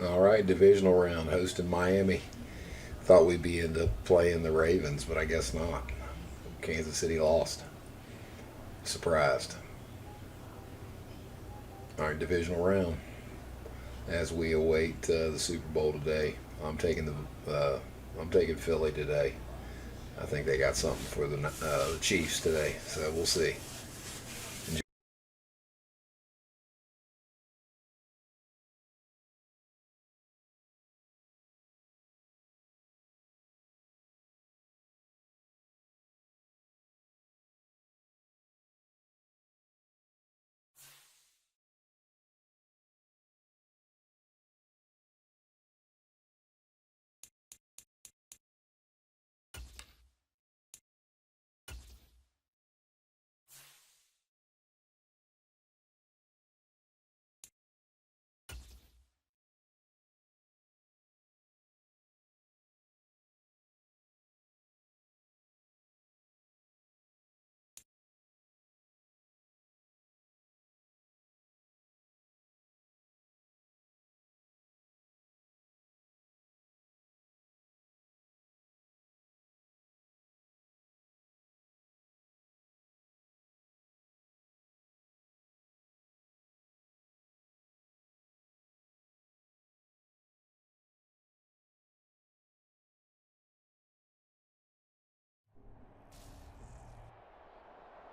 All right, divisional round hosting Miami. Thought we'd be into playing the Ravens, but I guess not. Kansas City lost. Surprised. All right, divisional round. As we await the Super Bowl today, I'm taking Philly today. I think they got something for the Chiefs today, so we'll see.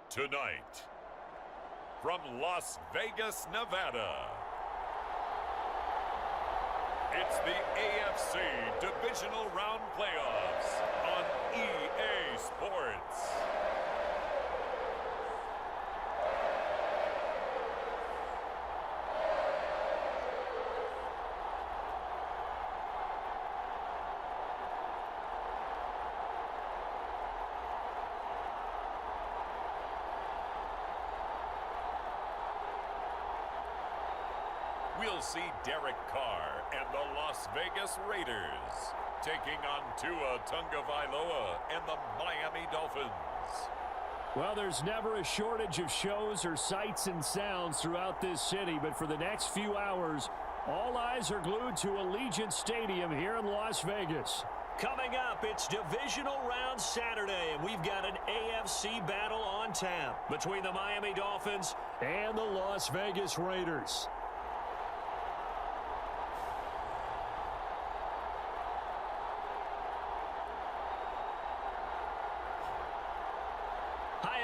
Tonight, from Las Vegas, Nevada, it's the AFC Divisional Round Playoffs on EA Sports. We'll see Derek Carr and the Las Vegas Raiders taking on Tua Tagovailoa and the Miami Dolphins. Well, there's never a shortage of shows or sights and sounds throughout this city, but for the next few hours, all eyes are glued to Allegiant Stadium here in Las Vegas. Coming up, it's Divisional Round Saturday, and we've got an AFC battle on tap between the Miami Dolphins and the Las Vegas Raiders.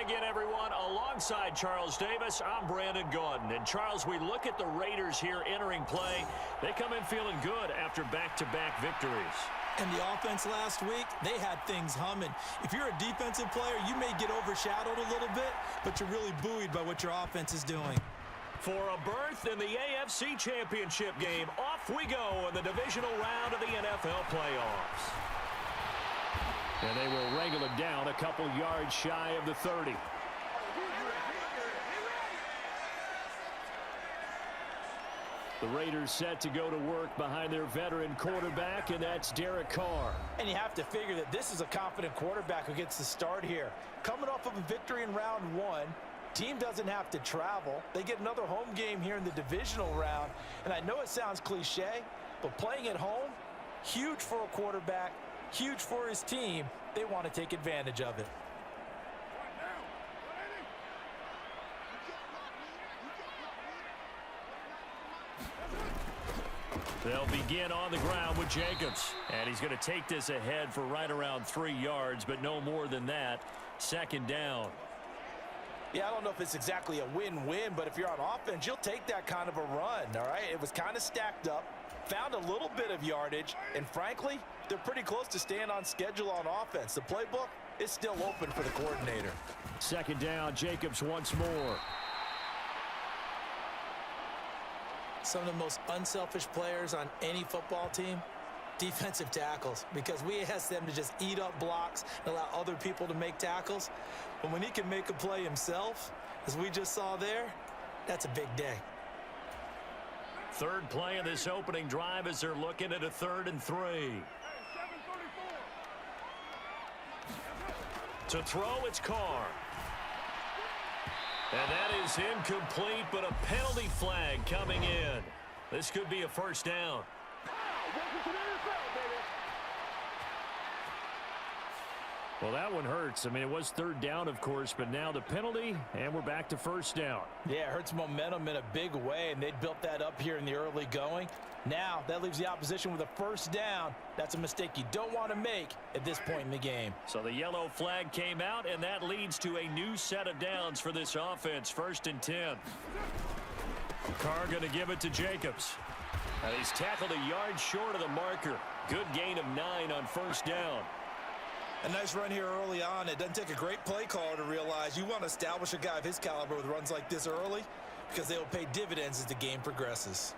Again, everyone, alongside Charles Davis, I'm Brandon Gaudin. And, Charles, we look at the Raiders here entering play. They come in feeling good after back-to-back victories. And the offense last week, they had things humming. If you're a defensive player, you may get overshadowed a little bit, but you're really buoyed by what your offense is doing. For a berth in the AFC Championship game, off we go in the divisional round of the NFL playoffs. And they will wrangle it down a couple yards shy of the 30. The Raiders set to go to work behind their veteran quarterback, and that's Derek Carr. And you have to figure that this is a confident quarterback who gets the start here. Coming off of a victory in round one, team doesn't have to travel. They get another home game here in the divisional round. And I know it sounds cliche, but playing at home, huge for a quarterback. Huge for his team. They want to take advantage of it. They'll begin on the ground with Jacobs. And he's going to take this ahead for right around 3 yards, but no more than that. Second down. Yeah, I don't know if it's exactly a win-win, but if you're on offense, you'll take that kind of a run, all right? It was kind of stacked up. Found a little bit of yardage, and frankly, they're pretty close to staying on schedule on offense. The playbook is still open for the coordinator. Second down, Jacobs once more. Some of the most unselfish players on any football team, defensive tackles, because we ask them to just eat up blocks and allow other people to make tackles. But when he can make a play himself, as we just saw there, that's a big day. Third play of this opening drive as they're looking at a 3rd and 3. To throw, it's Carr. And that is incomplete, but a penalty flag coming in. This could be a first down. Well, that one hurts. I mean, it was third down, of course, but now the penalty, and we're back to first down. Yeah, it hurts momentum in a big way, and they built that up here in the early going. Now, that leaves the opposition with a first down. That's a mistake you don't want to make at this point in the game. So the yellow flag came out, and that leads to a new set of downs for this offense. 1st and 10. Carr going to give it to Jacobs. And he's tackled a yard short of the marker. Good gain of 9 on first down. A nice run here early on. It doesn't take a great play caller to realize you want to establish a guy of his caliber with runs like this early because they will pay dividends as the game progresses.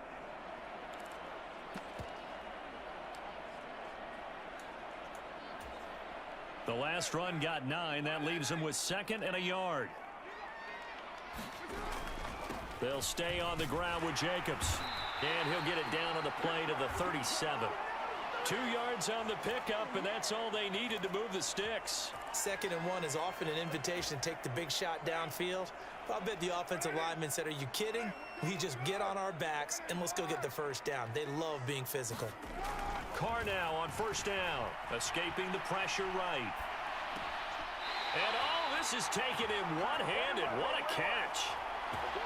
The last run got 9. That leaves them with 2nd and a yard. They'll stay on the ground with Jacobs. And he'll get it down on the play to the 37. 2 yards on the pickup, and that's all they needed to move the sticks. 2nd and 1 is often an invitation to take the big shot downfield. But I bet the offensive lineman said, are you kidding? We just get on our backs and let's go get the first down. They love being physical. Carr now on first down, escaping the pressure right. And this is taken in one-handed. What a catch.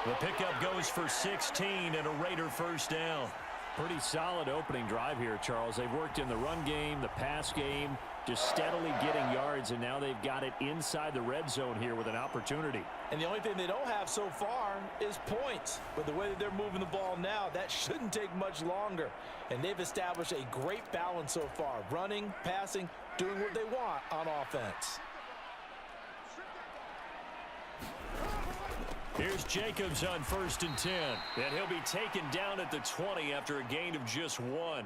The pickup goes for 16 and a Raider first down. Pretty solid opening drive here, Charles. They've worked in the run game, the pass game, just steadily getting yards, and now they've got it inside the red zone here with an opportunity. And the only thing they don't have so far is points. But the way that they're moving the ball now, that shouldn't take much longer. And they've established a great balance so far, running, passing, doing what they want on offense. Here's Jacobs on 1st and 10. And he'll be taken down at the 20 after a gain of just 1.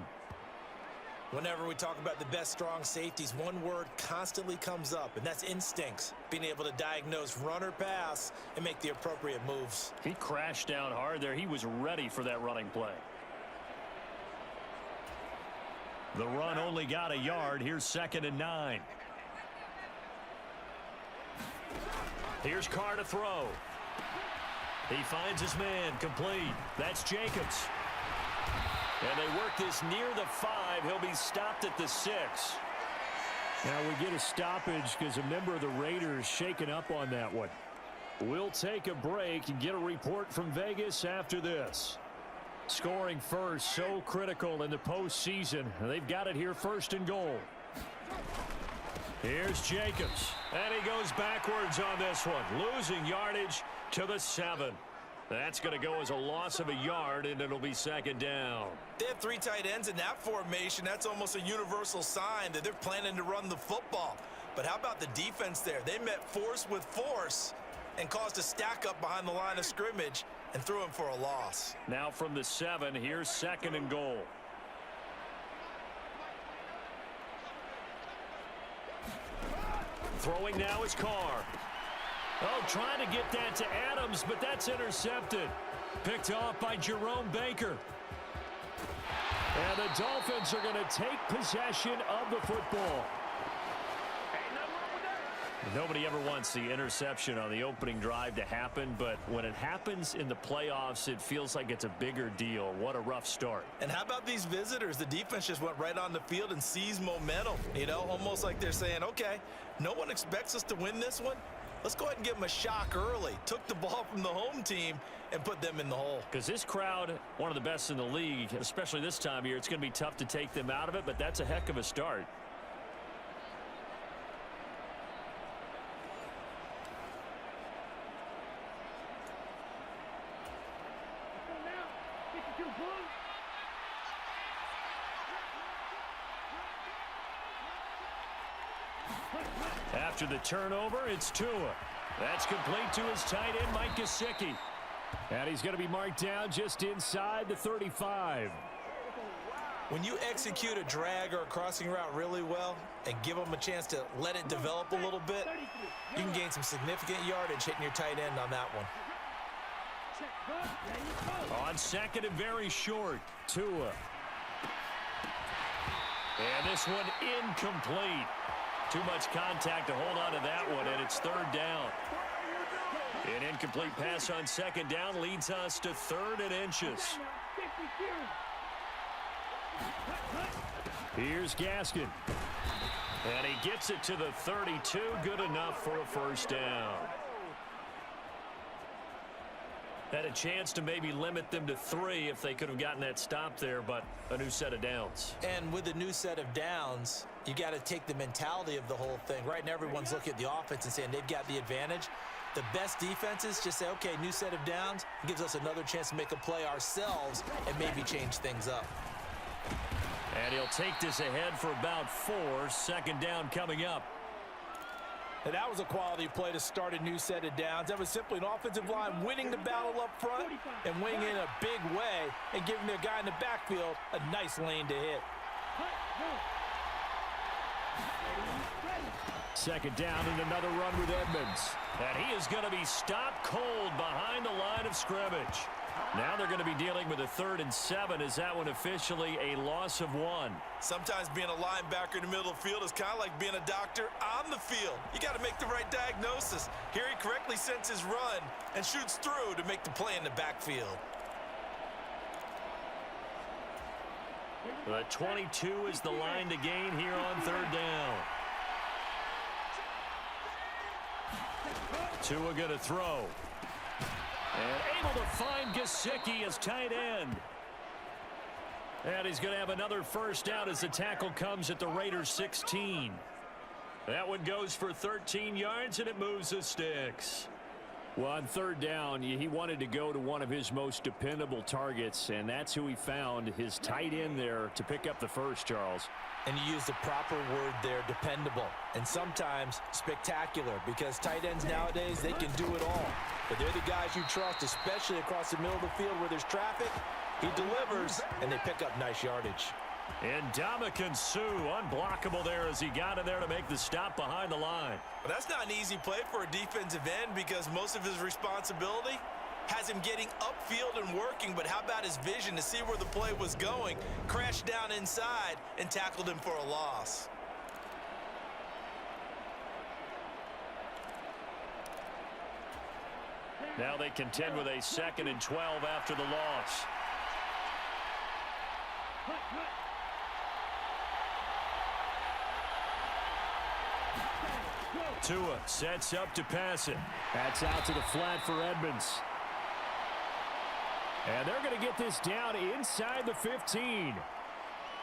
Whenever we talk about the best strong safeties, one word constantly comes up, and that's instincts. Being able to diagnose run or pass and make the appropriate moves. He crashed down hard there. He was ready for that running play. The run only got a yard. Here's 2nd and 9. Here's Carr to throw. He finds his man, complete. That's Jacobs. And they work this near the 5. He'll be stopped at the 6. Now we get a stoppage because a member of the Raiders shaken up on that one. We'll take a break and get a report from Vegas after this. Scoring first, so critical in the postseason. They've got it here 1st and goal. Here's Jacobs. And he goes backwards on this one, losing yardage to the 7. That's going to go as a loss of a yard, and it'll be 2nd down. They have 3 tight ends in that formation. That's almost a universal sign that they're planning to run the football. But how about the defense there? They met force with force and caused a stack up behind the line of scrimmage and threw him for a loss. Now from the 7, here's 2nd and goal. Throwing now is Carr. Oh, trying to get that to Adams, but that's intercepted. Picked off by Jerome Baker. And the Dolphins are going to take possession of the football. Nobody ever wants the interception on the opening drive to happen, but when it happens in the playoffs, it feels like it's a bigger deal. What a rough start. And how about these visitors? The defense just went right on the field and seized momentum. You know, almost like they're saying, okay, no one expects us to win this one. Let's go ahead and give them a shock early. Took the ball from the home team and put them in the hole. Because this crowd, one of the best in the league, especially this time of year, it's going to be tough to take them out of it, but that's a heck of a start. After the turnover, it's Tua. That's complete to his tight end, Mike Gesicki. And he's going to be marked down just inside the 35. When you execute a drag or a crossing route really well and give them a chance to let it develop a little bit, you can gain some significant yardage hitting your tight end on that one. On 2nd and very short, Tua. And this one incomplete. Too much contact to hold on to that one, and it's 3rd down. An incomplete pass on 2nd down leads us to 3rd and inches. Here's Gaskin. And he gets it to the 32. Good enough for a first down. Had a chance to maybe limit them to 3 if they could have gotten that stop there, but a new set of downs. And with a new set of downs, you got to take the mentality of the whole thing. Right now, everyone's looking at the offense and saying they've got the advantage. The best defenses just say, okay, new set of downs. It gives us another chance to make a play ourselves and maybe change things up. And he'll take this ahead for about 4. Second down coming up. And that was a quality play to start a new set of downs. That was simply an offensive line winning the battle up front and winning in a big way and giving their guy in the backfield a nice lane to hit. Second down and another run with Edmonds. And he is going to be stopped cold behind the line of scrimmage. Now they're going to be dealing with a 3rd and 7. Is that one officially a loss of 1? Sometimes being a linebacker in the middle of the field is kind of like being a doctor on the field. You got to make the right diagnosis. Here he correctly sends his run and shoots through to make the play in the backfield. The 22 is the line to gain here on 3rd down. Tua going to throw. And able to find Gesicki as tight end. And he's going to have another first down as the tackle comes at the Raiders' 16. That one goes for 13 yards, and it moves the sticks. Well, on 3rd down, he wanted to go to one of his most dependable targets, and that's who he found, his tight end there, to pick up the first, Charles. And you use the proper word there, dependable, and sometimes spectacular, because tight ends nowadays, they can do it all. But they're the guys you trust, especially across the middle of the field where there's traffic. He delivers, and they pick up nice yardage. And Ndamukong Suh, unblockable there as he got in there to make the stop behind the line. But that's not an easy play for a defensive end because most of his responsibility has him getting upfield and working, but how about his vision to see where the play was going, crashed down inside, and tackled him for a loss. Now they contend with a 2nd and 12 after the loss. Tua sets up to pass it. That's out to the flat for Edmonds. And they're going to get this down inside the 15.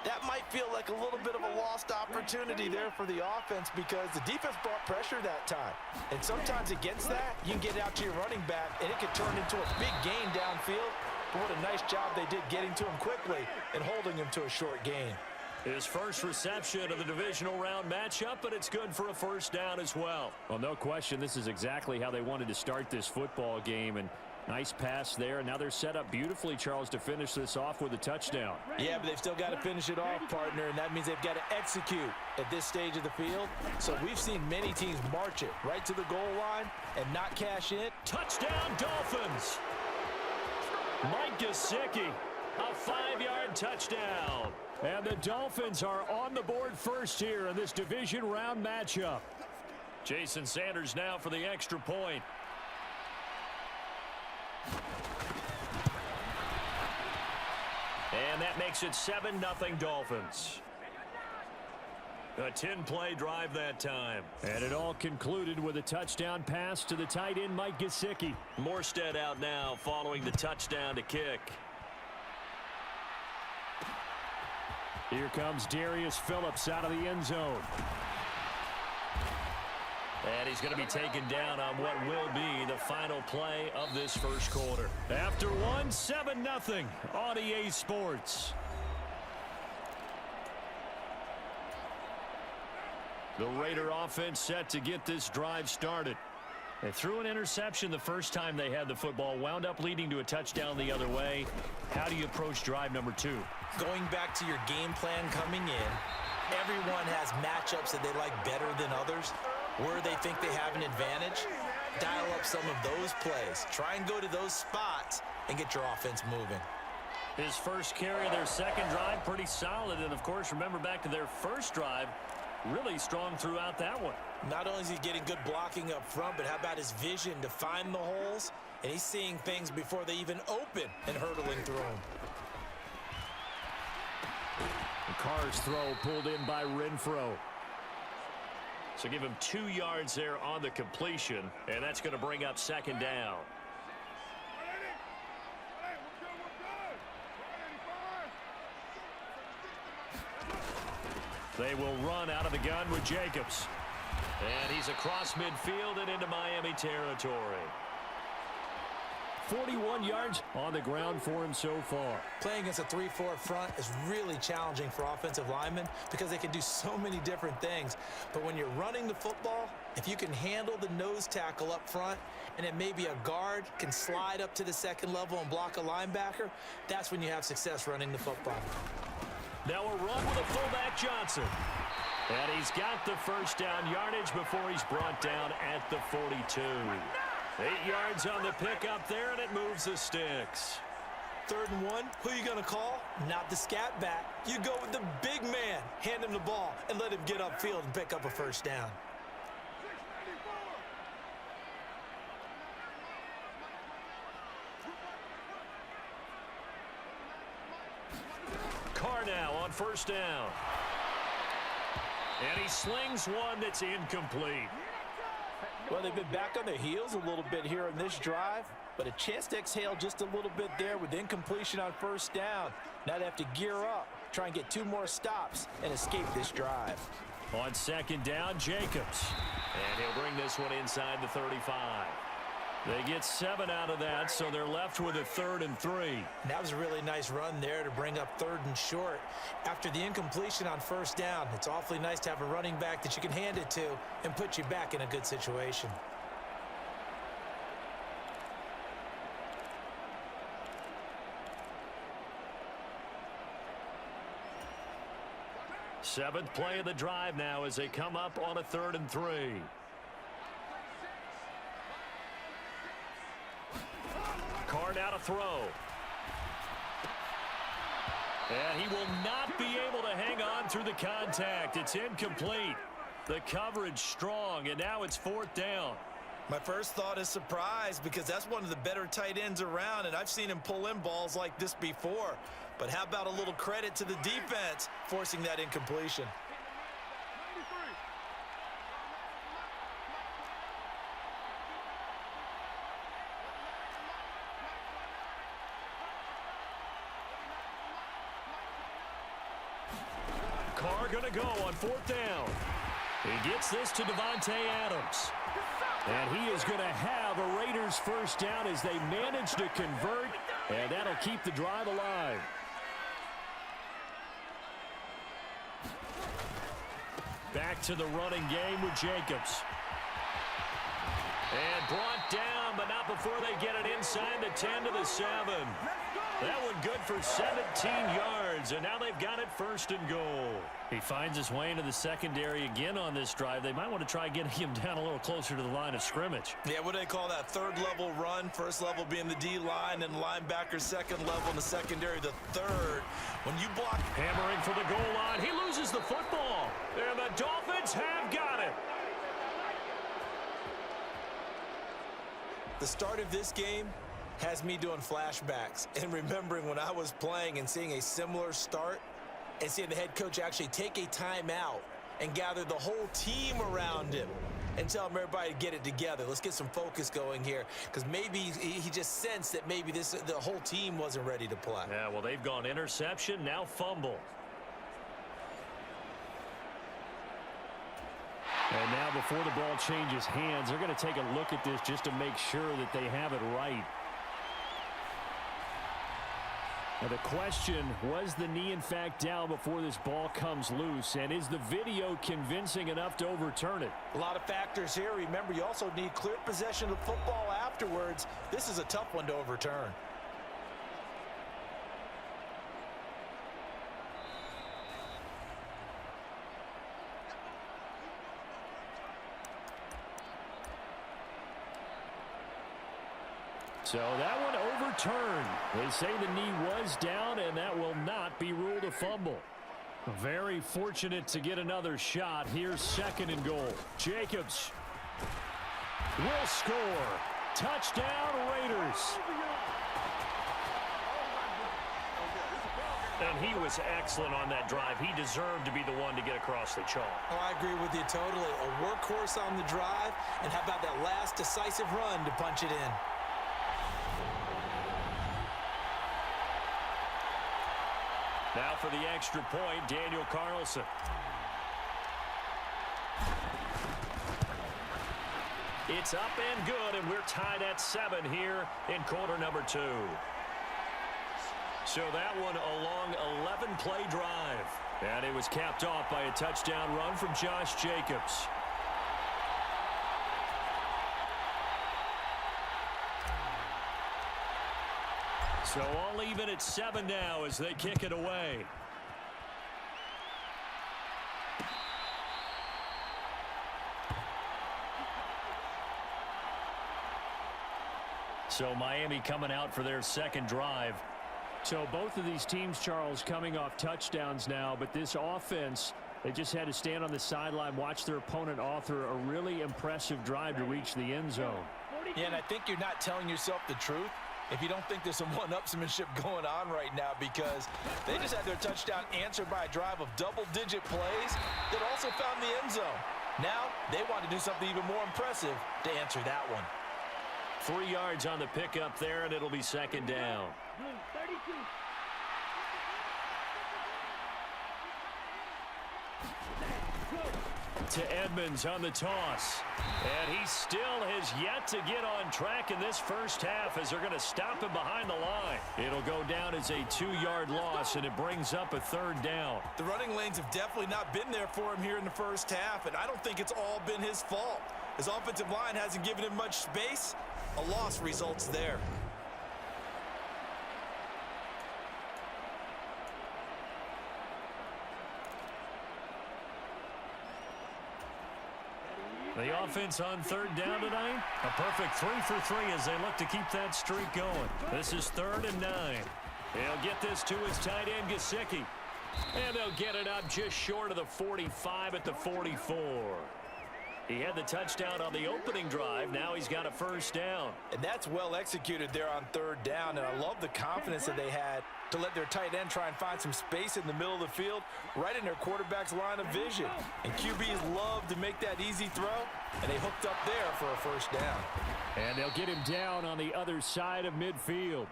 That might feel like a little bit of a lost opportunity there for the offense because the defense brought pressure that time. And sometimes against that, you can get out to your running back, and it could turn into a big gain downfield. But what a nice job they did getting to him quickly and holding him to a short gain. His first reception of the divisional round matchup, but it's good for a first down as well. Well, no question, this is exactly how they wanted to start this football game. And nice pass there. Now they're set up beautifully, Charles, to finish this off with a touchdown. Yeah, but they've still got to finish it off, partner, and that means they've got to execute at this stage of the field. So we've seen many teams march it right to the goal line and not cash in. Touchdown, Dolphins! Mike Gesicki, a 5-yard touchdown. And the Dolphins are on the board first here in this division round matchup. Jason Sanders now for the extra point. And that makes it 7-0 Dolphins. A 10-play drive that time. And it all concluded with a touchdown pass to the tight end Mike Gesicki. Morstead out now following the touchdown to kick. Here comes Darius Phillips out of the end zone. And he's going to be taken down on what will be the final play of this first quarter. After one, 7-0 on EA Sports. The Raider offense set to get this drive started. They threw an interception the first time they had the football, wound up leading to a touchdown the other way. How do you approach drive number 2? Going back to your game plan coming in, everyone has matchups that they like better than others, where they think they have an advantage. Dial up some of those plays. Try and go to those spots and get your offense moving. His first carry of their second drive, pretty solid. And, of course, remember back to their first drive, really strong throughout that one. Not only is he getting good blocking up front, but how about his vision to find the holes? And he's seeing things before they even open and hurtling through them. Carr's throw pulled in by Renfro. So give him 2 yards there on the completion, and that's going to bring up second down. They will run out of the gun with Jacobs. And he's across midfield and into Miami territory. 41 yards on the ground for him so far. Playing against a 3-4 front is really challenging for offensive linemen because they can do so many different things. But when you're running the football, if you can handle the nose tackle up front and then maybe a guard can slide up to the second level and block a linebacker, that's when you have success running the football. Now a run with a fullback Johnson. And he's got the first down yardage before he's brought down at the 42. 8 yards on the pickup there, and it moves the sticks. 3rd and 1, who are you going to call? Not the scat back. You go with the big man. Hand him the ball and let him get upfield and pick up a first down. Carr now on first down. And he slings one that's incomplete. Well, they've been back on their heels a little bit here in this drive, but a chance to exhale just a little bit there with incompletion on first down. Now they have to gear up, try and get 2 more stops and escape this drive. On second down, Jacobs. And he'll bring this one inside the 35. They get 7 out of that, so they're left with a 3rd and 3. That was a really nice run there to bring up 3rd and short. After the incompletion on first down, it's awfully nice to have a running back that you can hand it to and put you back in a good situation. Seventh play of the drive now as they come up on a 3rd and 3. Carr now to throw. And he will not be able to hang on through the contact. It's incomplete. The coverage strong, and now it's 4th down. My first thought is surprise because that's one of the better tight ends around, and I've seen him pull in balls like this before. But how about a little credit to the defense forcing that incompletion? Carr going to go on 4th down. He gets this to Davante Adams. And he is going to have a Raiders first down as they manage to convert, and that'll keep the drive alive. Back to the running game with Jacobs. And brought down, but not before they get it inside the 10 to the 7. That one good for 17 yards, and now they've got it 1st and goal. He finds his way into the secondary again on this drive. They might want to try getting him down a little closer to the line of scrimmage. Yeah, what do they call that? 3rd level run, 1st level being the D-line, and linebacker 2nd level, and the secondary the 3rd. When you block... Hammering for the goal line. He loses the football, and the Dolphins have got it. The start of this game has me doing flashbacks and remembering when I was playing and seeing a similar start and seeing the head coach actually take a timeout and gather the whole team around him and tell him everybody to get it together. Let's get some focus going here because maybe he just sensed that maybe the whole team wasn't ready to play. Yeah, well, they've gone interception, now fumble. And now before the ball changes hands, they're going to take a look at this just to make sure that they have it right. Now the question, was the knee in fact down before this ball comes loose? And is the video convincing enough to overturn it? A lot of factors here. Remember, you also need clear possession of football afterwards. This is a tough one to overturn. So that one overturned. They say the knee was down, and that will not be ruled a fumble. Very fortunate to get another shot. Here's 2nd and goal. Jacobs will score. Touchdown, Raiders. And he was excellent on that drive. He deserved to be the one to get across the chalk. Oh, I agree with you totally. A workhorse on the drive, and how about that last decisive run to punch it in? Now for the extra point, Daniel Carlson. It's up and good, and we're tied at 7 here in quarter number 2. So that one a long 11-play drive. And it was capped off by a touchdown run from Josh Jacobs. So all even at 7 now as they kick it away. So Miami coming out for their second drive. So both of these teams, Charles, coming off touchdowns now, but this offense, they just had to stand on the sideline, watch their opponent author a really impressive drive to reach the end zone. Yeah, and I think you're not telling yourself the truth if you don't think there's some one-upsmanship going on right now, because they just had their touchdown answered by a drive of double-digit plays that also found the end zone. Now they want to do something even more impressive to answer that one. 3 yards on the pickup there, and it'll be second down. To Edmonds on the toss. And he still has yet to get on track in this first half as they're going to stop him behind the line. It'll go down as a 2-yard loss, and it brings up a third down. The running lanes have definitely not been there for him here in the first half, and I don't think it's all been his fault. His offensive line hasn't given him much space. A loss results there. The offense on third down tonight, a perfect 3 for 3 as they look to keep that streak going. This is 3rd and 9. They'll get this to his tight end, Gesicki. And they'll get it up just short of the 45 at the 44. He had the touchdown on the opening drive. Now he's got a first down. And that's well executed there on third down. And I love the confidence that they had to let their tight end try and find some space in the middle of the field, right in their quarterback's line of vision. And QBs love to make that easy throw, and they hooked up there for a first down. And they'll get him down on the other side of midfield.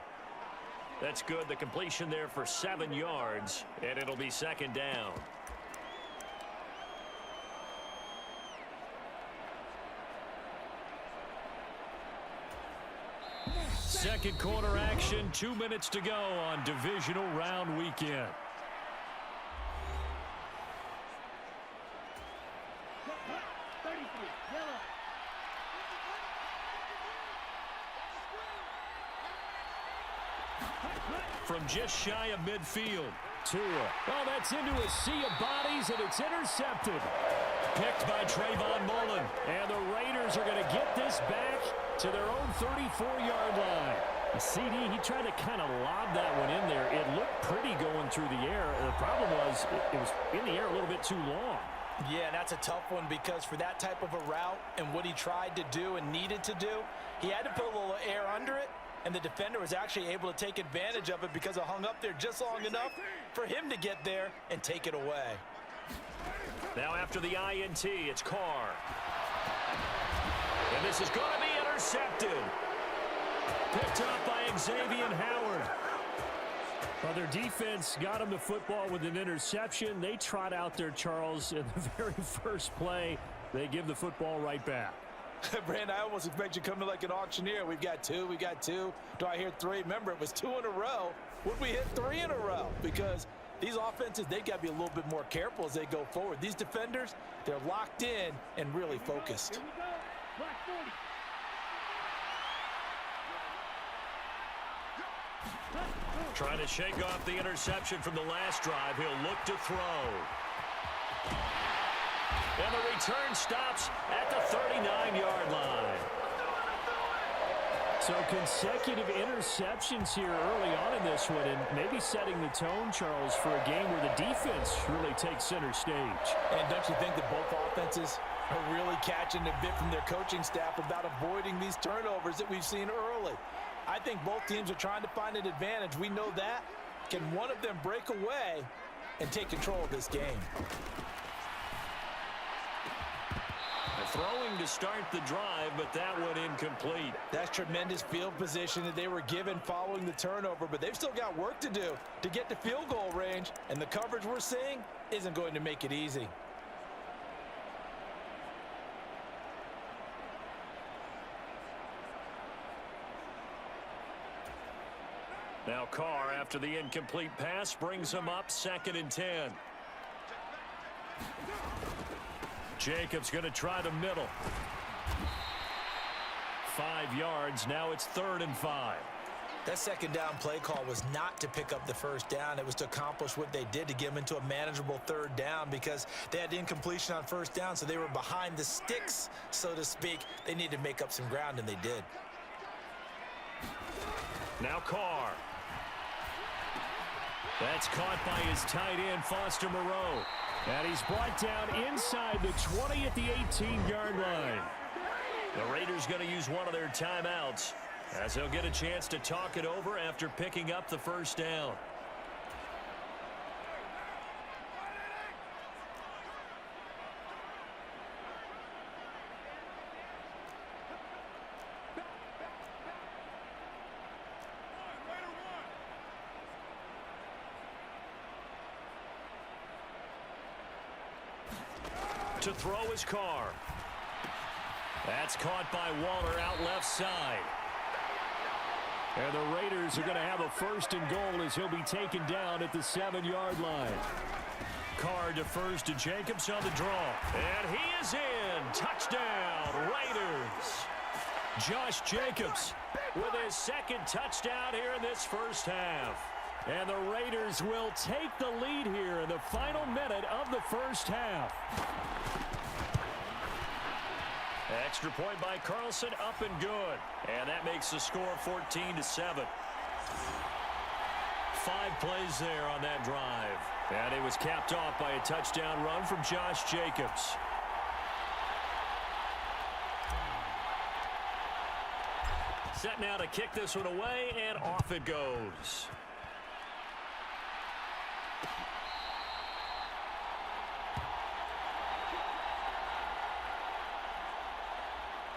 That's good. The completion there for 7 yards, and it'll be second down. Second quarter action, 2 minutes to go on divisional round weekend. From just shy of midfield, Tua. Oh, that's into a sea of bodies, and it's intercepted. Picked by Trayvon Mullen. And the Raiders are going to get this back to their own 34-yard line. The CD, he tried to kind of lob that one in there. It looked pretty going through the air. The problem was it was in the air a little bit too long. Yeah, and that's a tough one because for that type of a route and what he tried to do and needed to do, he had to put a little air under it, and the defender was actually able to take advantage of it because it hung up there just long enough for him to get there and take it away. Now after the INT, it's Carr. And this is going to be intercepted. Picked up by Xavier Howard. Well, their defense got him the football with an interception. They trot out there, Charles, in the very first play. They give the football right back. Brand, I almost expect you coming like an auctioneer. We've got two. Do I hear 3? Remember, it was 2 in a row. Would we hit 3 in a row? Because these offenses, they got to be a little bit more careful as they go forward. These defenders, they're locked in and really focused. Here we go. Black 40. Trying to shake off the interception from the last drive. He'll look to throw. And the return stops at the 39-yard line. So consecutive interceptions here early on in this one, and maybe setting the tone, Charles, for a game where the defense really takes center stage. And don't you think that both offenses are really catching a bit from their coaching staff about avoiding these turnovers that we've seen early? I think both teams are trying to find an advantage. We know that. Can one of them break away and take control of this game? Throwing to start the drive, but that one incomplete. That's tremendous field position that they were given following the turnover, but they've still got work to do to get to field goal range, and the coverage we're seeing isn't going to make it easy. Now Carr, after the incomplete pass, brings him up 2nd and 10. Jacobs going to try the middle. 5 yards. Now it's 3rd and 5. That second down play call was not to pick up the first down. It was to accomplish what they did, to get them into a manageable 3rd down, because they had incompletion on 1st down, so they were behind the sticks, so to speak. They needed to make up some ground, and they did. Now Carr. That's caught by his tight end, Foster Moreau. And he's brought down inside the 20 at the 18-yard line. The Raiders going to use one of their timeouts, as they'll get a chance to talk it over after picking up the first down. To throw his Carr. That's caught by Waller out left side. And the Raiders are going to have a 1st and goal as he'll be taken down at the 7-yard line. Carr defers to Jacobs on the draw. And he is in. Touchdown, Raiders. Josh Jacobs with his 2nd touchdown here in this first half. And the Raiders will take the lead here in the final minute of the first half. Extra point by Carlson, up and good. And that makes the score 14-7. 5 plays there on that drive. And it was capped off by a touchdown run from Josh Jacobs. Set now to kick this one away, and off it goes.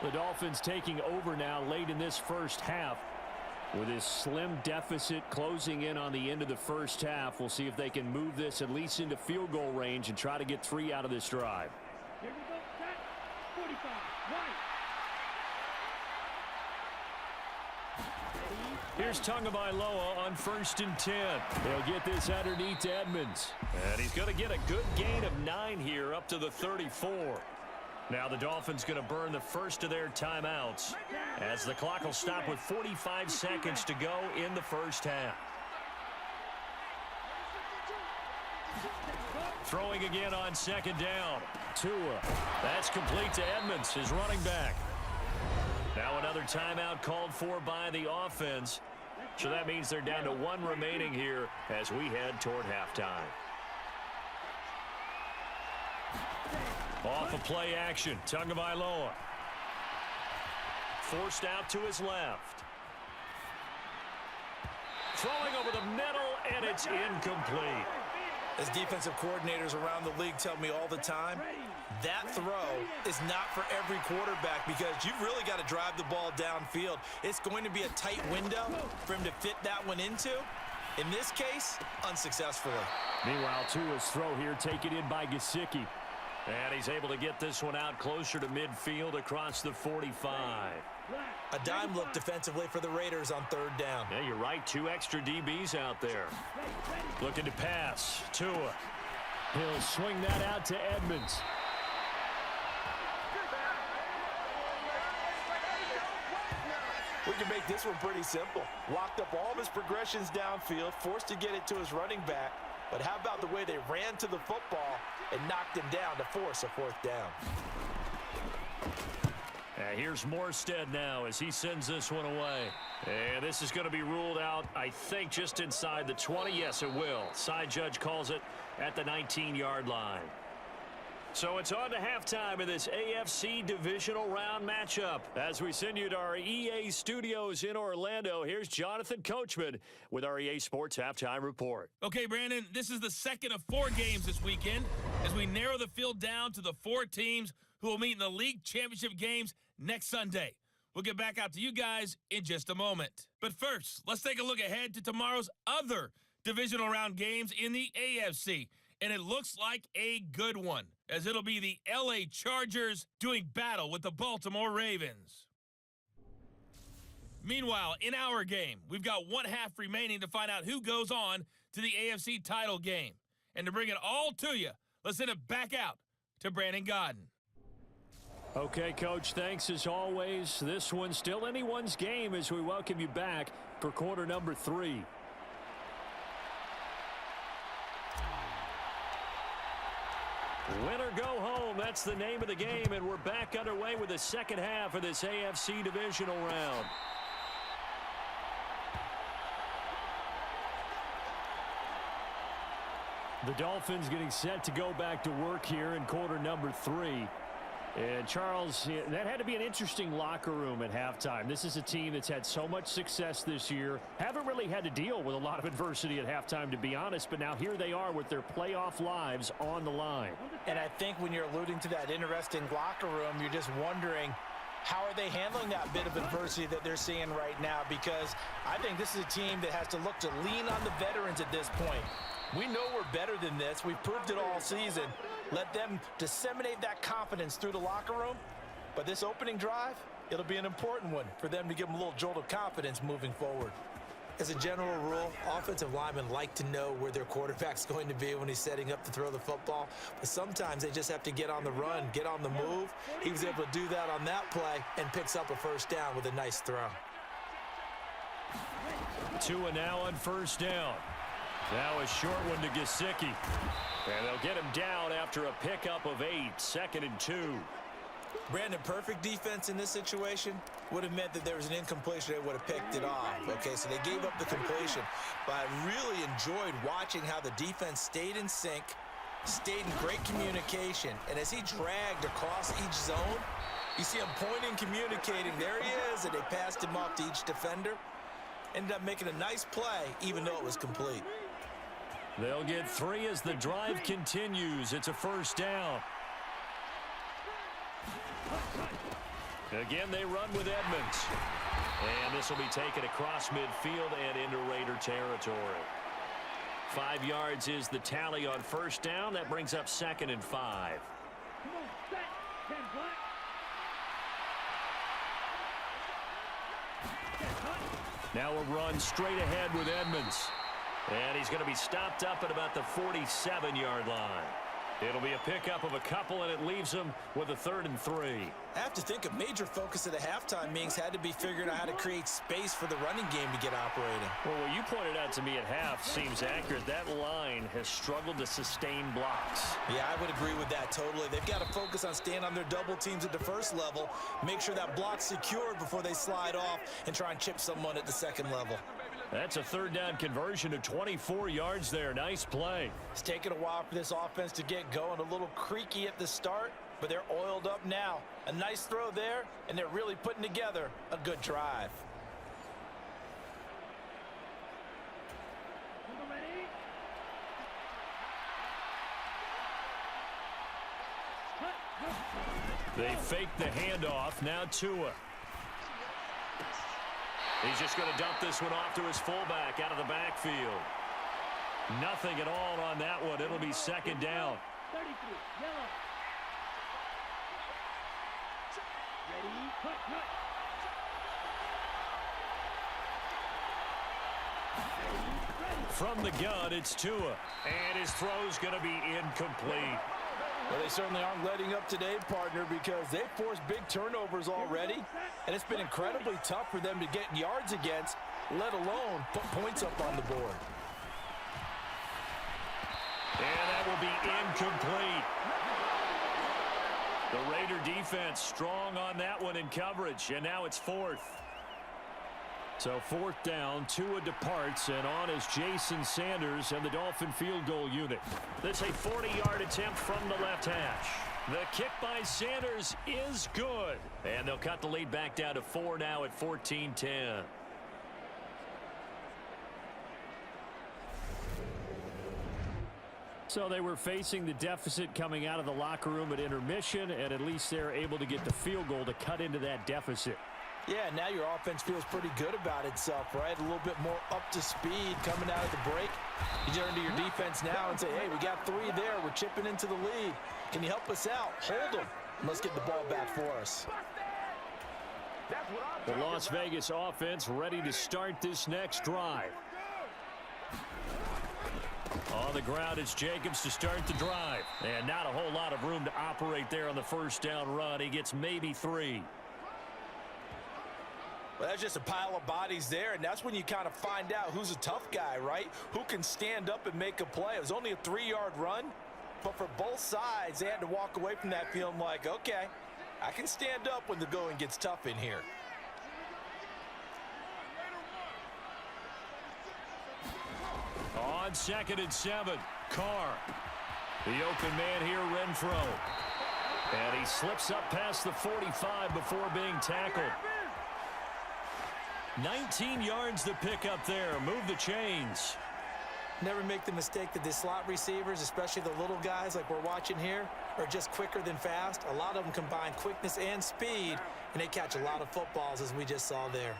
The Dolphins taking over now late in this first half with this slim deficit closing in on the end of the first half. We'll see if they can move this at least into field goal range and try to get 3 out of this drive. Here we go. Set. 45. Right. Here's Tagovailoa on 1st and 10. He'll get this underneath to Edmonds. And he's going to get a good gain of 9 here up to the 34. Now the Dolphins going to burn the first of their timeouts as the clock will stop with 45 seconds to go in the first half. Throwing again on 2nd down. Tua. That's complete to Edmonds, his running back. Now another timeout called for by the offense. So that means they're down to 1 remaining here as we head toward halftime. Off a play action, Tagovailoa. Forced out to his left. Throwing over the middle, and it's incomplete. As defensive coordinators around the league tell me all the time, that throw is not for every quarterback, because you've really got to drive the ball downfield. It's going to be a tight window for him to fit that one into. In this case, unsuccessfully. Meanwhile, Tua's throw here taken in by Gesicki. And he's able to get this one out closer to midfield across the 45. A dime look defensively for the Raiders on 3rd down. Yeah, you're right. 2 extra DBs out there. Looking to pass. Tua. He'll swing that out to Edmonds. We can make this one pretty simple. Locked up all of his progressions downfield, forced to get it to his running back. But how about the way they ran to the football and knocked him down to force a 4th down? Here's Morstead now as he sends this one away. And this is going to be ruled out, I think, just inside the 20. Yes, it will. Side judge calls it at the 19-yard line. So it's on to halftime of this AFC Divisional Round matchup. As we send you to our EA studios in Orlando, here's Jonathan Coachman with our EA Sports Halftime Report. Okay, Brandon, this is the second of 4 games this weekend as we narrow the field down to the 4 teams who will meet in the league championship games next Sunday. We'll get back out to you guys in just a moment. But first, let's take a look ahead to tomorrow's other divisional round games in the AFC. And it looks like a good one, as it'll be the LA Chargers doing battle with the Baltimore Ravens. Meanwhile, in our game, we've got 1 half remaining to find out who goes on to the AFC title game. And to bring it all to you, let's send it back out to Brandon Godden. Okay, Coach, thanks as always. This one's still anyone's game as we welcome you back for quarter number 3. Win or go home, that's the name of the game, and we're back underway with the second half of this AFC Divisional Round. The Dolphins getting set to go back to work here in quarter number 3. And, Charles, that had to be an interesting locker room at halftime. This is a team that's had so much success this year. Haven't really had to deal with a lot of adversity at halftime, to be honest. But now here they are with their playoff lives on the line. And I think when you're alluding to that interesting locker room, you're just wondering, how are they handling that bit of adversity that they're seeing right now? Because I think this is a team that has to look to lean on the veterans at this point. We know we're better than this. We've proved it all season. Let them disseminate that confidence through the locker room. But this opening drive, it'll be an important one for them to give them a little jolt of confidence moving forward. As a general rule, offensive linemen like to know where their quarterback's going to be when he's setting up to throw the football. But sometimes they just have to get on the run, get on the move. He was able to do that on that play and picks up a first down with a nice throw. Tua now on first down. Now a short one to Gesicki. And they'll get him down after a pickup of 8, 2nd and 2. Brandon, perfect defense in this situation would have meant that there was an incompletion. They would have picked it off. Okay, so they gave up the completion. But I really enjoyed watching how the defense stayed in sync, stayed in great communication. And as he dragged across each zone, you see him pointing, communicating. There he is, and they passed him off to each defender. Ended up making a nice play, even though it was complete. They'll get 3 as the drive continues. It's a first down. Again, they run with Edmonds. And this will be taken across midfield and into Raider territory. 5 yards is the tally on first down. That brings up 2nd and 5. Come on, set, 10 black. Now a run straight ahead with Edmonds. And he's going to be stopped up at about the 47-yard line. It'll be a pickup of a couple, and it leaves him with a 3rd and 3. I have to think a major focus of the halftime meetings had to be figuring out how to create space for the running game to get operating. Well, what you pointed out to me at half seems accurate. That line has struggled to sustain blocks. Yeah, I would agree with that totally. They've got to focus on staying on their double teams at the first level, make sure that block's secured before they slide off and try and chip someone at the second level. That's a 3rd down conversion to 24 yards there. Nice play. It's taken a while for this offense to get going. A little creaky at the start, but they're oiled up now. A nice throw there, and they're really putting together a good drive. Ready? Cut. They fake the handoff. Now Tua. He's just going to dump this one off to his fullback out of the backfield. Nothing at all on that one. It'll be 2nd down. 33, yellow. Ready, cut. From the gun, it's Tua. And his throw's going to be incomplete. Well, they certainly aren't letting up today, partner, because they've forced big turnovers already, and it's been incredibly tough for them to get yards against, let alone put points up on the board. And that will be incomplete. The Raider defense strong on that one in coverage, and now it's 4th. So 4th down, Tua departs, and on is Jason Sanders and the Dolphin field goal unit. That's a 40-yard attempt from the left hash. The kick by Sanders is good. And they'll cut the lead back down to 4 now at 14-10. So they were facing the deficit coming out of the locker room at intermission, and at least they're able to get the field goal to cut into that deficit. Yeah, now your offense feels pretty good about itself, right? A little bit more up to speed coming out of the break. You turn to your defense now and say, hey, we got 3 there. We're chipping into the lead. Can you help us out? Hold them. Let's get the ball back for us. The Las Vegas offense ready to start this next drive. On the ground, it's Jacobs to start the drive. And not a whole lot of room to operate there on the first down run. He gets maybe 3. Well, that's just a pile of bodies there, and that's when you kind of find out who's a tough guy, right? Who can stand up and make a play. It was only a 3-yard run, but for both sides, they had to walk away from that feeling like, okay, I can stand up when the going gets tough in here. On 2nd and 7, Carr. The open man here, Renfro. And he slips up past the 45 before being tackled. 19 yards to pick up there. Move the chains. Never make the mistake that the slot receivers, especially the little guys like we're watching here, are just quicker than fast. A lot of them combine quickness and speed, and they catch a lot of footballs, as we just saw there.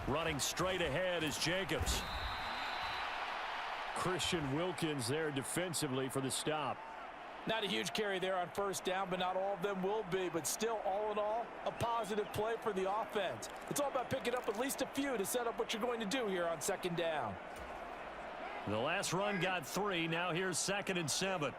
Running straight ahead is Jacobs. Christian Wilkins there defensively for the stop. Not a huge carry there on first down, but not all of them will be. But still, all in all, a positive play for the offense. It's all about picking up at least a few to set up what you're going to do here on 2nd down. The last run got 3. Now here's 2nd and 7.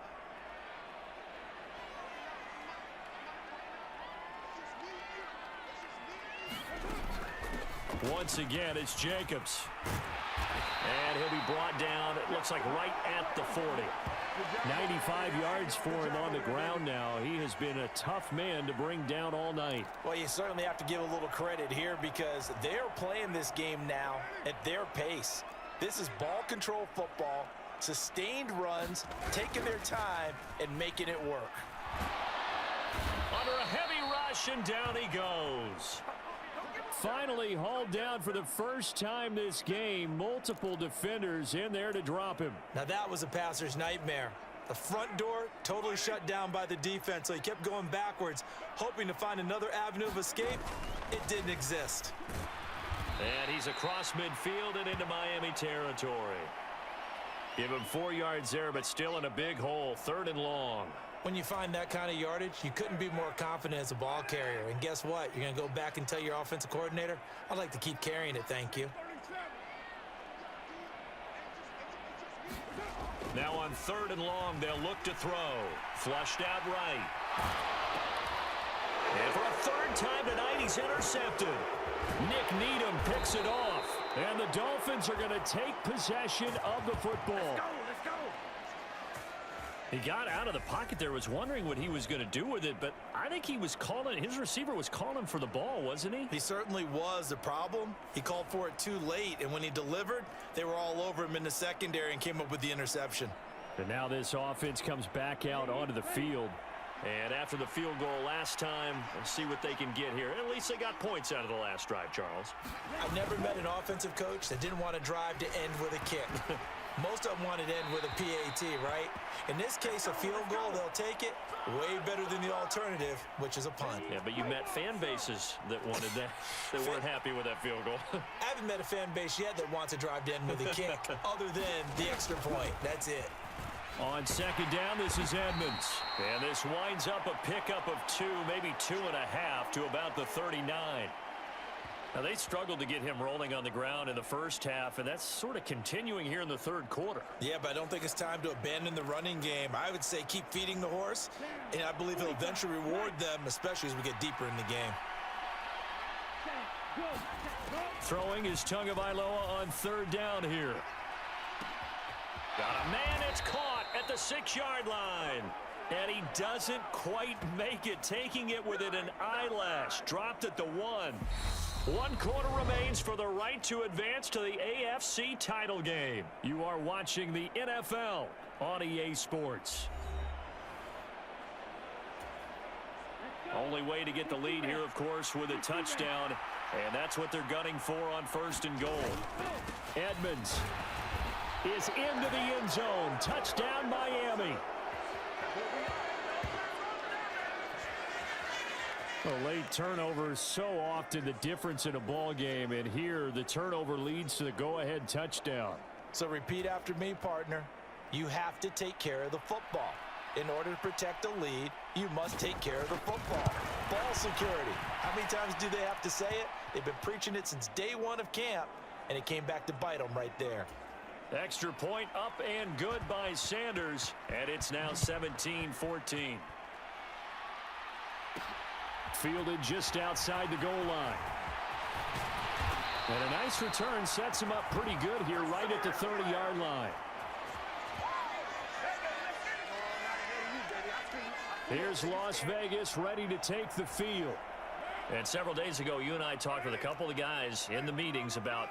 Once again, it's Jacobs. And he'll be brought down, it looks like right at the 40. 95 yards for him on the ground now. He has been a tough man to bring down all night. Well, you certainly have to give a little credit here because they're playing this game now at their pace. This is ball control football, sustained runs, taking their time, and making it work. Under a heavy rush, and down he goes. Finally hauled down for the first time this game. Multiple defenders in there to drop him. Now that was a passer's nightmare. The front door totally shut down by the defense, so he kept going backwards, hoping to find another avenue of escape. It didn't exist. And he's across midfield and into Miami territory. Give him 4 yards there, but still in a big hole. 3rd and long. When you find that kind of yardage, you couldn't be more confident as a ball carrier. And guess what? You're going to go back and tell your offensive coordinator, I'd like to keep carrying it, thank you. Now on 3rd and long, they'll look to throw. Flushed out right. And for a 3rd time tonight, he's intercepted. Nick Needham picks it off. And the Dolphins are going to take possession of the football. Let's go. He got out of the pocket there, was wondering what he was going to do with it, but I think he was calling, his receiver was calling for the ball, wasn't he? He certainly was. The problem, he called for it too late, and when he delivered, they were all over him in the secondary and came up with the interception. And now this offense comes back out onto the field. And after the field goal last time, let's see what they can get here. At least they got points out of the last drive, Charles. I've never met an offensive coach that didn't want to drive to end with a kick. Most of them wanted to end with a PAT, right? In this case, a field goal, they'll take it. Way better than the alternative, which is a punt. Yeah, but you met fan bases that wanted that, that weren't happy with that field goal. I haven't met a fan base yet that wants to drive to end with a kick, other than the extra point. That's it. On 2nd down, this is Edmonds. And this winds up a pickup of 2, maybe 2.5 to about the 39. Now, they struggled to get him rolling on the ground in the first half, and that's sort of continuing here in the 3rd quarter. Yeah, but I don't think it's time to abandon the running game. I would say keep feeding the horse, and I believe he'll eventually reward them, especially as we get deeper in the game. Throwing is Tagovailoa on 3rd down here. Got a man, it's caught at the 6-yard line. And he doesn't quite make it, taking it within an eyelash. Dropped at the 1. 1 quarter remains for the right to advance to the AFC title game. You are watching the NFL on EA Sports. Only way to get the lead here, of course, with a touchdown. And that's what they're gunning for on 1st and goal. Edmonds is into the end zone. Touchdown, Miami. A late turnover is so often the difference in a ball game, and here the turnover leads to the go-ahead touchdown. So repeat after me, partner. You have to take care of the football. In order to protect a lead, you must take care of the football. Ball security. How many times do they have to say it? They've been preaching it since day 1 of camp, and it came back to bite them right there. Extra point up and good by Sanders, and it's now 17-14. Fielded just outside the goal line. And a nice return sets him up pretty good here right at the 30-yard line. Here's Las Vegas ready to take the field. And several days ago, you and I talked with a couple of guys in the meetings about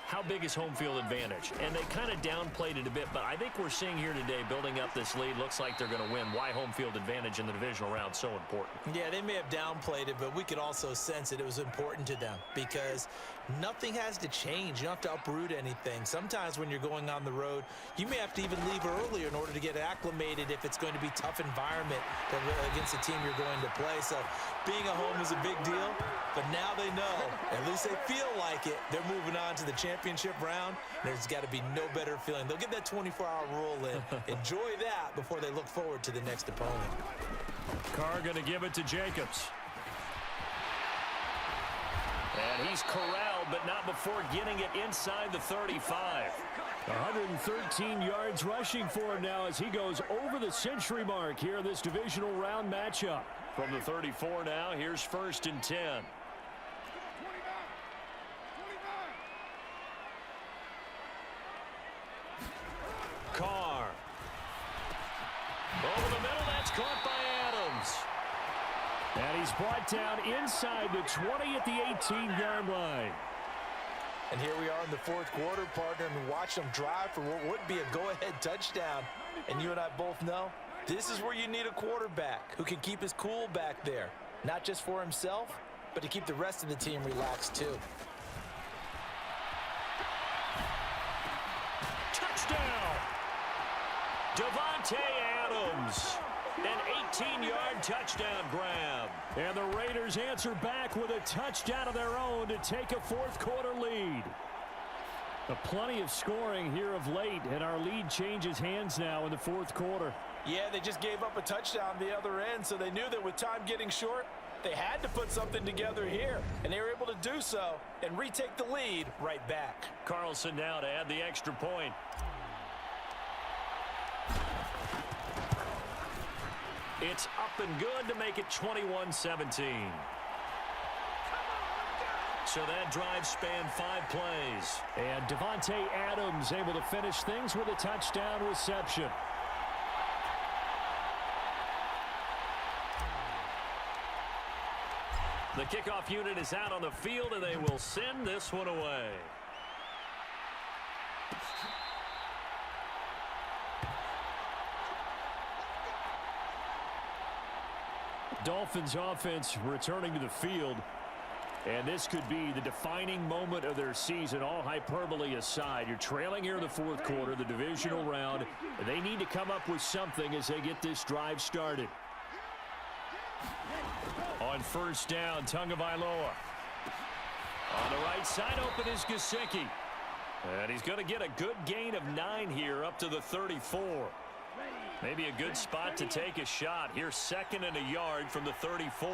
how big is home field advantage. And they kind of downplayed it a bit, but I think we're seeing here today, building up this lead, looks like they're going to win. Why home field advantage in the divisional round so important? Yeah, they may have downplayed it, but we could also sense that it was important to them because nothing has to change. You don't have to uproot anything. Sometimes when you're going on the road, you may have to even leave earlier in order to get acclimated if it's going to be a tough environment against the team you're going to play. So being at home is a big deal, but now they know, at least they feel like it, they're moving on to the championship round. There's got to be no better feeling. They'll get that 24-hour rule in. Enjoy that before they look forward to the next opponent. Carr going to give it to Jacobs. And he's corralled, but not before getting it inside the 35. 113 yards rushing for him now as he goes over the century mark here in this divisional round matchup. From the 34 now, here's 1st and 10. Carr. Over the middle, that's caught by Adams. And he's brought down inside the 20 at the 18-yard line. And here we are in the 4th quarter, partner, and watch them drive for what would be a go-ahead touchdown. And you and I both know this is where you need a quarterback who can keep his cool back there. Not just for himself, but to keep the rest of the team relaxed too. Touchdown! Davante Adams. An 18-yard touchdown grab. And the Raiders answer back with a touchdown of their own to take a 4th quarter lead. Plenty of scoring here of late, and our lead changes hands now in the 4th quarter. Yeah, they just gave up a touchdown the other end, so they knew that with time getting short, they had to put something together here, and they were able to do so and retake the lead right back. Carlson now to add the extra point. It's up and good to make it 21-17. So that drive spanned 5 plays. And Davante Adams able to finish things with a touchdown reception. The kickoff unit is out on the field, and they will send this one away. Dolphins offense returning to the field. And this could be the defining moment of their season, all hyperbole aside. You're trailing here in the 4th quarter, the divisional round. And they need to come up with something as they get this drive started. On 1st down, Tagovailoa. On the right side, open is Gesicki. And he's going to get a good gain of 9 here up to the 34. Maybe a good spot to take a shot. Here's 2nd and a yard from the 34.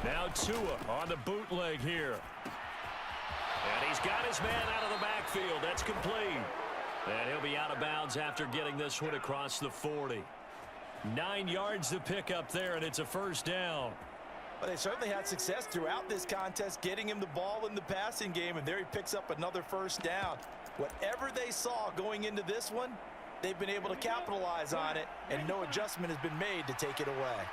Now Tua on the bootleg here. And he's got his man out of the backfield. That's complete. And he'll be out of bounds after getting this one across the 40. 9 yards to pick up there, and it's a 1st down. Well, they certainly had success throughout this contest, getting him the ball in the passing game, and there he picks up another 1st down. Whatever they saw going into this one, they've been able to capitalize on it, and no adjustment has been made to take it away.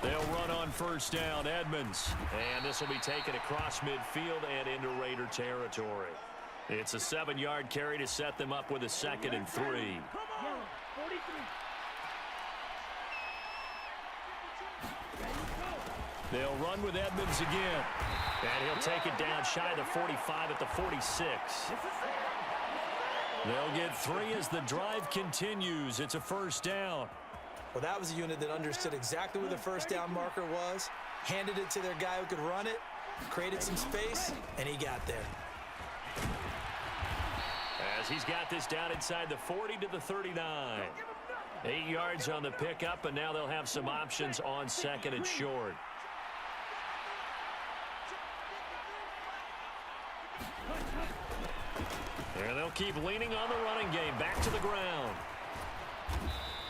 They'll run on first down, Edmonds. And this will be taken across midfield and into Raider territory. It's a 7-yard carry to set them up with a 2nd and 3. Yellow, 43. They'll run with Edmonds again. And he'll take it down shy of the 45 at the 46. They'll get 3 as the drive continues. It's a first down. Well, that was a unit that understood exactly where the first down marker was, handed it to their guy who could run it, created some space, and he got there. As he's got this down inside the 40 to the 39. 8 yards on the pickup, and now they'll have some options on 2nd and short. And they'll keep leaning on the running game. Back to the ground.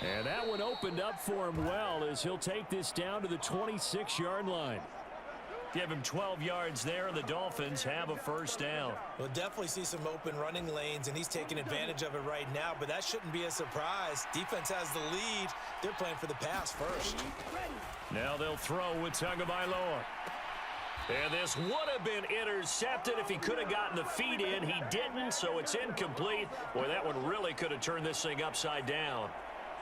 And that one opened up for him well as he'll take this down to the 26-yard line. Give him 12 yards there, and the Dolphins have a first down. We'll definitely see some open running lanes, and he's taking advantage of it right now, but that shouldn't be a surprise. Defense has the lead. They're playing for the pass first. Now they'll throw with Tagovailoa. And this would have been intercepted if he could have gotten the feet in. He didn't, so it's incomplete. Boy, that one really could have turned this thing upside down.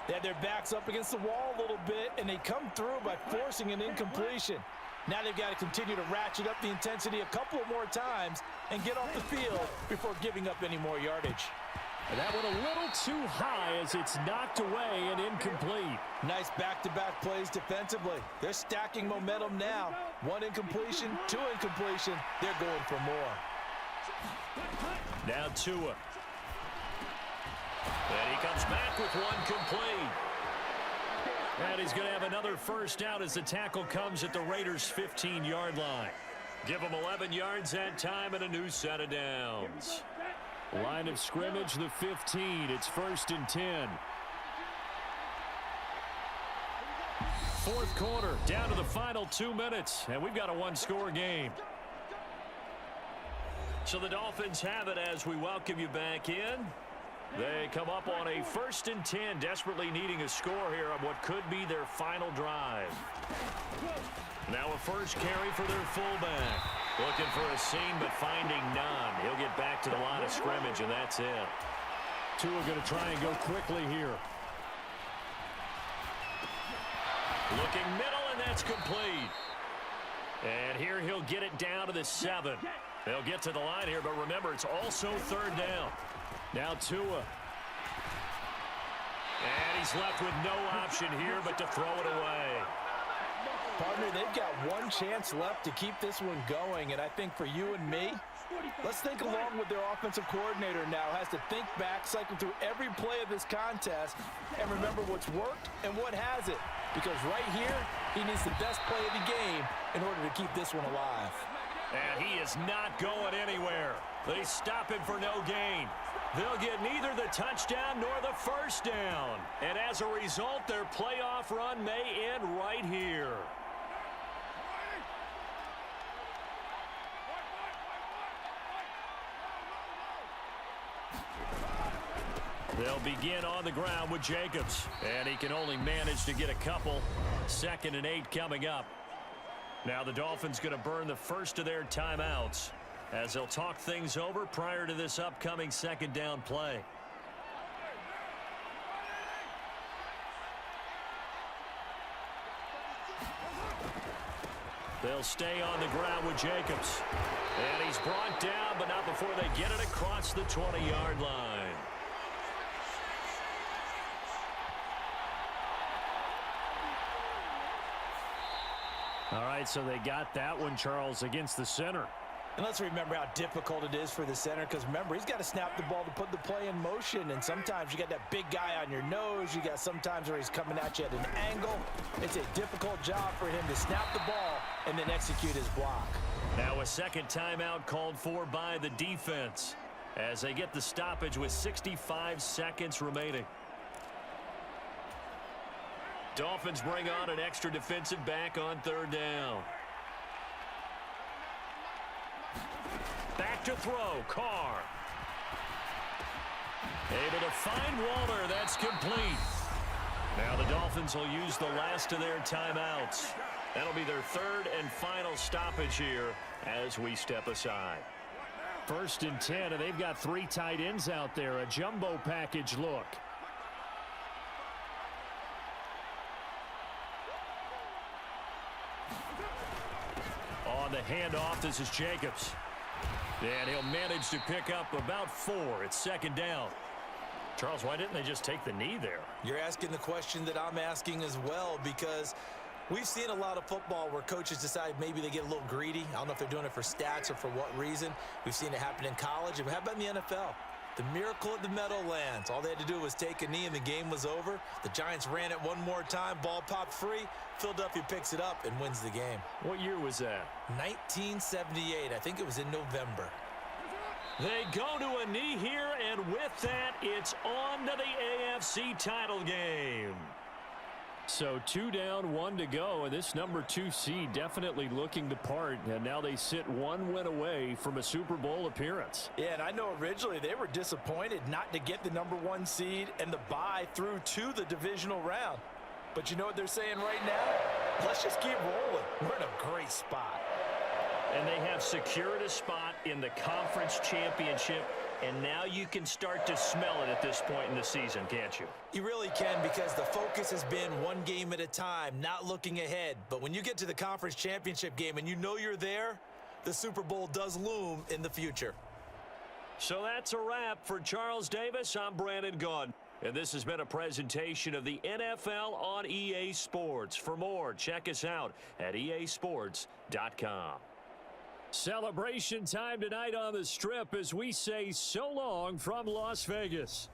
They had their backs up against the wall a little bit, and they come through by forcing an incompletion. Now they've got to continue to ratchet up the intensity a couple of more times and get off the field before giving up any more yardage. And that one a little too high as it's knocked away and incomplete. Nice back-to-back plays defensively. They're stacking momentum now. 1 incompletion, 2 incompletion. They're going for more. Now Tua. And he comes back with 1 complete. And he's going to have another first down as the tackle comes at the Raiders' 15-yard line. Give him 11 yards that time and a new set of downs. Line of scrimmage, the 15. It's 1st and 10. Fourth quarter, down to the final 2 minutes, and we've got a 1-score game. So the Dolphins have it as we welcome you back in. They come up on a 1st and 10, desperately needing a score here on what could be their final drive. Now a first carry for their fullback. Looking for a seam, but finding none. He'll get back to the line of scrimmage, and that's it. Tua going to try and go quickly here. Looking middle, and that's complete. And here he'll get it down to the 7. They'll get to the line here, but remember, it's also 3rd down. Now Tua. And he's left with no option here but to throw it away. Partner, they've got 1 chance left to keep this one going, and I think for you and me, let's think along with their offensive coordinator now. Has to think back, cycle through every play of this contest, and remember what's worked and what hasn't. Because right here, he needs the best play of the game in order to keep this one alive. And he is not going anywhere. They stop him for no gain. They'll get neither the touchdown nor the first down. And as a result, their playoff run may end right here. They'll begin on the ground with Jacobs. And he can only manage to get a couple. 2nd and 8 coming up. Now the Dolphins going to burn the first of their timeouts as they'll talk things over prior to this upcoming 2nd down play. They'll stay on the ground with Jacobs. And he's brought down, but not before they get it across the 20-yard line. All right, so they got that one, Charles, against the center. And let's remember how difficult it is for the center, because remember, he's got to snap the ball to put the play in motion, and sometimes you got that big guy on your nose. You got sometimes where he's coming at you at an angle. It's a difficult job for him to snap the ball and then execute his block. Now a 2nd timeout called for by the defense as they get the stoppage with 65 seconds remaining. Dolphins bring on an extra defensive back on 3rd down. Back to throw, Carr. Able to find Waller. That's complete. Now the Dolphins will use the last of their timeouts. That'll be their third and final stoppage here as we step aside. 1st and 10, and they've got 3 tight ends out there. A jumbo package look. On the handoff, this is Jacobs. And he'll manage to pick up about 4. It's 2nd down. Charles, why didn't they just take the knee there? You're asking the question that I'm asking as well, because we've seen a lot of football where coaches decide maybe they get a little greedy. I don't know if they're doing it for stats or for what reason. We've seen it happen in college. And how about in the NFL? The miracle at the Meadowlands. All they had to do was take a knee and the game was over. The Giants ran it one more time. Ball popped free. Philadelphia picks it up and wins the game. What year was that? 1978. I think it was in November. They go to a knee here, and with that, it's on to the AFC title game. So 2 down, 1 to go, and this number 2 seed definitely looking the part, and now they sit 1 win away from a Super Bowl appearance. Yeah, and I know originally they were disappointed not to get the number 1 seed and the bye through to the divisional round. But you know what they're saying right now? Let's just keep rolling. We're in a great spot. And they have secured a spot in the conference championship, and now you can start to smell it at this point in the season, can't you? You really can, because the focus has been one game at a time, not looking ahead. But when you get to the conference championship game and you know you're there, the Super Bowl does loom in the future. So that's a wrap for Charles Davis. I'm Brandon Gaudin. And this has been a presentation of the NFL on EA Sports. For more, check us out at easports.com. Celebration time tonight on the Strip as we say so long from Las Vegas.